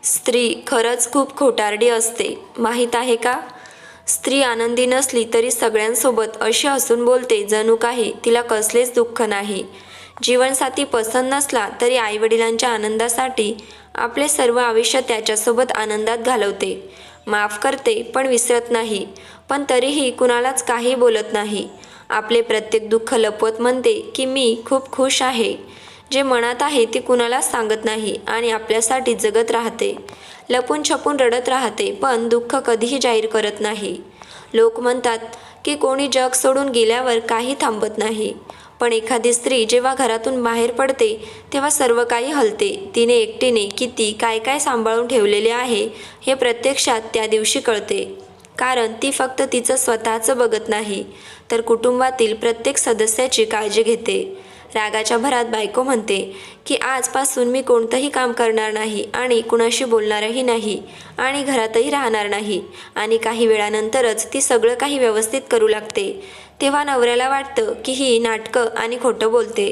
स्त्री खरंच खूप खोटारडी असते, माहीत आहे का? स्त्री आनंदी नसली तरी सगळ्यांसोबत अशी हसून बोलते जणू काही तिला कसलेच दुःख नाही. जीवनसाथी पसंत नसला तरी आईवडिलांच्या आनंदासाठी आपले सर्व आयुष्य त्याच्यासोबत आनंदात घालवते. माफ करते पण विसरत नाही, पण तरीही कुणालाच काही बोलत नाही. आपले प्रत्येक दुःख लपवत म्हणते की मी खूप खुश आहे. जे मनात आहे ते कुणालाच सांगत नाही आणि आपल्यासाठी जगत राहते. लपून छपून रडत राहते पण दुःख कधीही जाहीर करत नाही. लोक म्हणतात की कोणी जग सोडून गेल्यावर काही थांबत नाही, पण एखादी स्त्री जेव्हा घरातून बाहेर पडते तेव्हा सर्व काही हलते. तिने एकटीने किती काय काय सांभाळून ठेवलेले आहे हे प्रत्यक्षात त्या दिवशी कळते. कारण ती फक्त तिचं स्वतःचं बघत नाही, तर कुटुंबातील प्रत्येक सदस्याची काळजी घेते. रागाच्या भरात बायको म्हणते की आजपासून मी कोणतंही काम करणार नाही आणि कुणाशी बोलणारही नाही आणि घरातही राहणार नाही, आणि काही वेळानंतरच ती सगळं काही व्यवस्थित करू लागते. तेव्हा नवऱ्याला वाटतं की ही नाटकं आणि खोटं बोलते,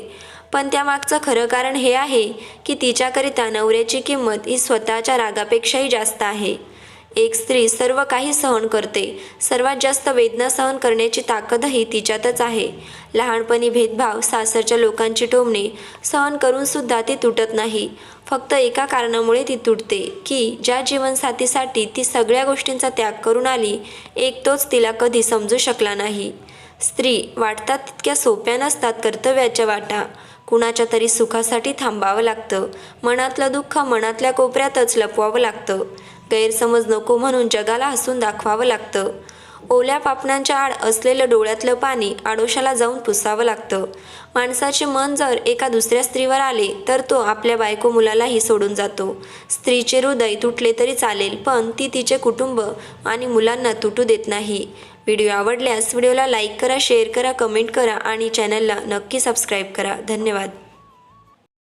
पण त्यामागचं खरं कारण हे आहे की तिच्याकरिता नवऱ्याची किंमत ही स्वतःच्या रागापेक्षाही जास्त आहे. एक स्त्री सर्व काही सहन करते, सर्वात जास्त वेदना सहन करण्याची ताकदही तिच्यातच आहे. लहानपणी भेदभाव, सासरच्या लोकांची टोमणे सहन करूनसुद्धा ती तुटत नाही. फक्त एका कारणामुळे ती तुटते की ज्या जीवनसाथीसाठी ती सगळ्या गोष्टींचा त्याग करून आली, एक तोच तिला कधी समजू शकला नाही. स्त्री वाटतात तितक्या सोप्या नसतात कर्तव्याच्या वाटा. कुणाच्या तरी सुखासाठी थांबावं लागतं. मनातलं दुःख मनातल्या कोपऱ्यातच लपवावं लागतं. गैरसमज नको म्हणून जगाला हसून दाखवावं लागतं. ओल्या पापणांच्या आड असलेलं डोळ्यातलं पाणी आडोशाला जाऊन पुसावं लागतं. माणसाचे मन जर एका दुसऱ्या स्त्रीवर आले तर तो आपल्या बायको मुलालाही सोडून जातो. स्त्रीचे हृदय तुटले तरी चालेल, पण ती तिचे कुटुंब आणि मुलांना तुटू देत नाही. व्हिडिओ आवडल्यास व्हिडिओला लाईक करा, शेअर करा, कमेंट करा आणि चॅनलला नक्की सबस्क्राईब करा. धन्यवाद.